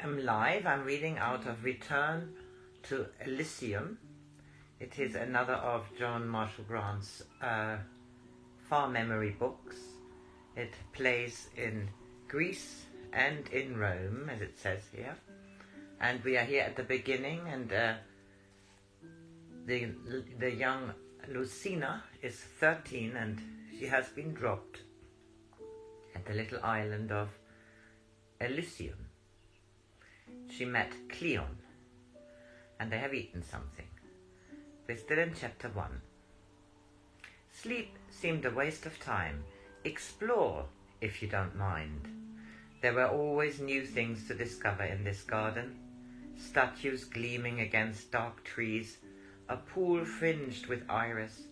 am live. I'm reading out of Return to Elysium. It is another of Joan Grant's far memory books. It plays in Greece and in Rome, as it says here. And we are here at the beginning, and the young Lucina is 13, and she has been dropped at the little island of Elysium. She met Cleon, and they have eaten something. We're still in chapter 1. Sleep seemed a waste of time. Explore, if you don't mind. There were always new things to discover in this garden. Statues gleaming against dark trees, a pool fringed with iris,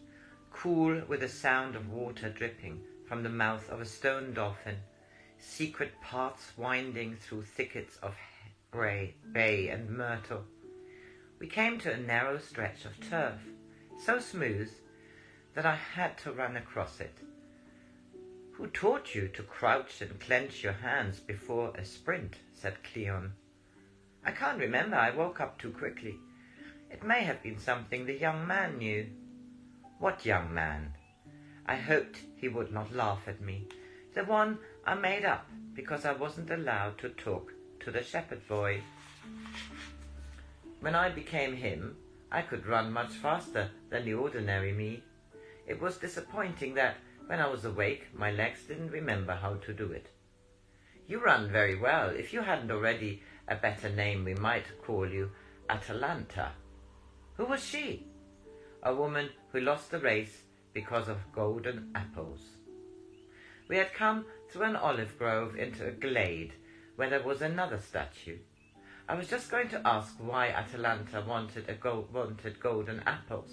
cool with the sound of water dripping from the mouth of a stone dolphin, secret paths winding through thickets of bay and myrtle. We came to a narrow stretch of turf, so smooth that I had to run across it. Who taught you to crouch and clench your hands before a sprint? Said Cleon. I can't remember. I woke up too quickly. It may have been something the young man knew. What young man? I hoped he would not laugh at me. The one I made up because I wasn't allowed to talk to the shepherd boy. When I became him, I could run much faster than the ordinary me. It was disappointing that, when I was awake, my legs didn't remember how to do it. You run very well. If you hadn't already a better name, we might call you Atalanta. Who was she? A woman who lost the race because of golden apples. We had come through an olive grove into a glade where there was another statue. I was just going to ask why Atalanta wanted golden apples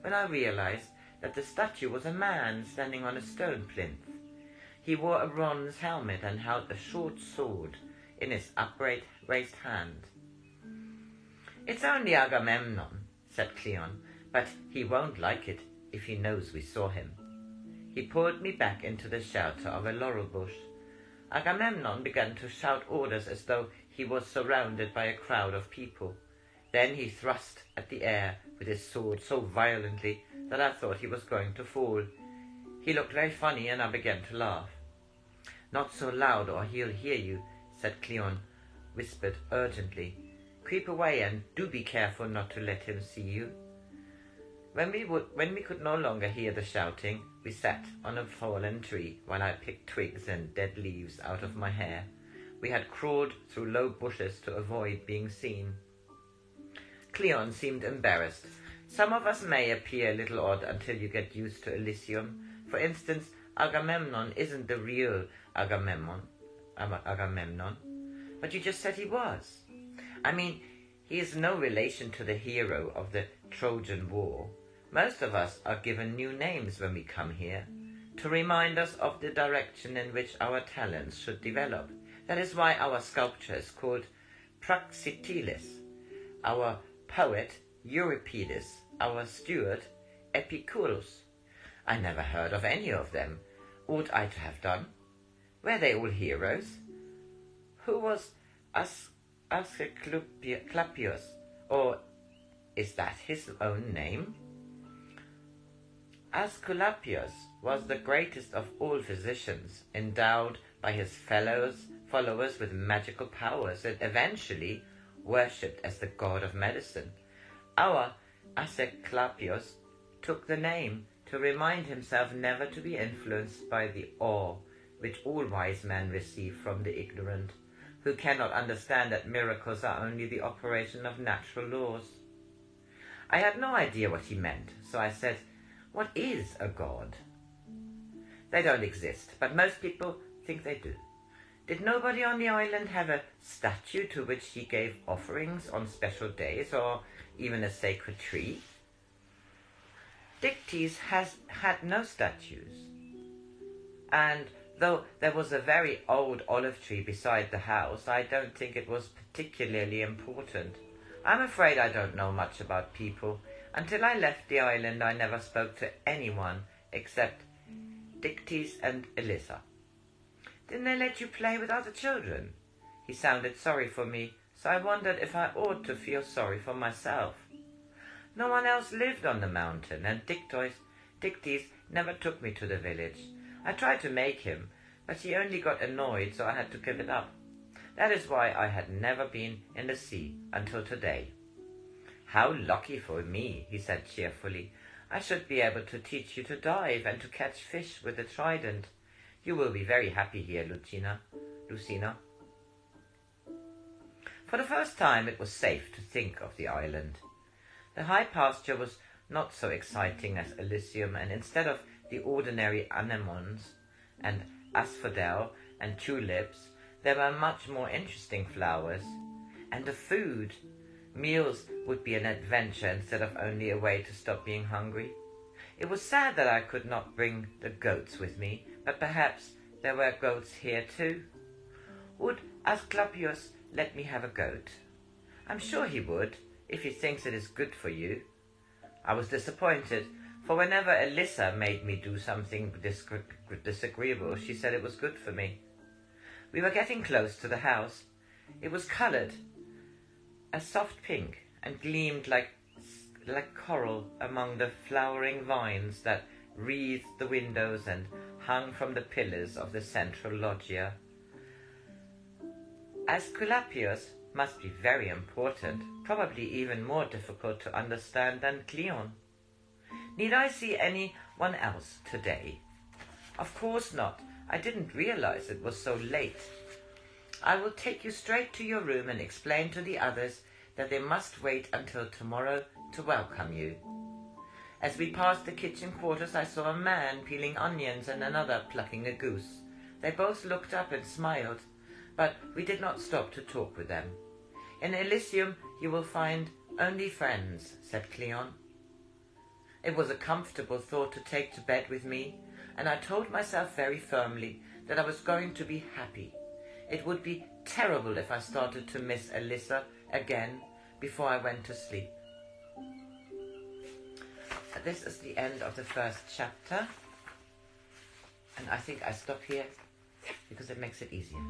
when I realized that the statue was a man standing on a stone plinth. He wore a bronze helmet and held a short sword in his upraised hand. It's only Agamemnon, said Cleon, but he won't like it if he knows we saw him. He pulled me back into the shelter of a laurel bush. Agamemnon began to shout orders as though he was surrounded by a crowd of people. Then he thrust at the air with his sword so violently that I thought he was going to fall. He looked very funny, and I began to laugh. Not so loud, or he'll hear you, said Cleon, whispered urgently. Creep away, and do be careful not to let him see you. When we could no longer hear the shouting, we sat on a fallen tree while I picked twigs and dead leaves out of my hair. We had crawled through low bushes to avoid being seen. Cleon seemed embarrassed. Some of us may appear a little odd until you get used to Elysium. For instance, Agamemnon isn't the real Agamemnon, but you just said he was. I mean, he is no relation to the hero of the Trojan War. Most of us are given new names when we come here, to remind us of the direction in which our talents should develop. That is why our sculpture is called Praxiteles, our poet Euripides, our steward Epicurus. I never heard of any of them. Ought I to have done? Were they all heroes? Who was Asclepius, or is that his own name? Asclepius was the greatest of all physicians, endowed by his followers with magical powers, and eventually worshipped as the god of medicine. Our Asclepius took the name to remind himself never to be influenced by the awe which all wise men receive from the ignorant, who cannot understand that miracles are only the operation of natural laws. I had no idea what he meant, so I said, What is a god? They don't exist, but most people think they do. Did nobody on the island have a statue to which he gave offerings on special days, or even a sacred tree? Dictys had no statues, and though there was a very old olive tree beside the house, I don't think it was particularly important. I'm afraid I don't know much about people. Until I left the island, I never spoke to anyone except Dictys and Elissa. Didn't they let you play with other children? He sounded sorry for me, so I wondered if I ought to feel sorry for myself. No one else lived on the mountain, and Dictys never took me to the village. I tried to make him, but he only got annoyed, so I had to give it up. That is why I had never been in the sea until today. How lucky for me, he said cheerfully. I should be able to teach you to dive and to catch fish with a trident. You will be very happy here, Lucina. For the first time it was safe to think of the island. The high pasture was not so exciting as Elysium, and instead of the ordinary anemones and asphodel and tulips, there were much more interesting flowers. And the food! Meals would be an adventure instead of only a way to stop being hungry. It was sad that I could not bring the goats with me, but perhaps there were goats here too. Would Asclepius let me have a goat? I'm sure he would, if he thinks it is good for you. I was disappointed, for whenever Elissa made me do something disagreeable, she said it was good for me. We were getting close to the house. It was coloured a soft pink and gleamed like coral among the flowering vines that wreathed the windows and hung from the pillars of the central loggia. Asclepius must be very important, probably even more difficult to understand than Cleon. Need I see anyone else today? Of course not. I didn't realize it was so late. I will take you straight to your room and explain to the others that they must wait until tomorrow to welcome you. As we passed the kitchen quarters, I saw a man peeling onions and another plucking a goose. They both looked up and smiled, but we did not stop to talk with them. In Elysium you will find only friends, said Cleon. It was a comfortable thought to take to bed with me, and I told myself very firmly that I was going to be happy. It would be terrible if I started to miss Elissa again before I went to sleep. This is the end of the first chapter, and I think I stop here because it makes it easier.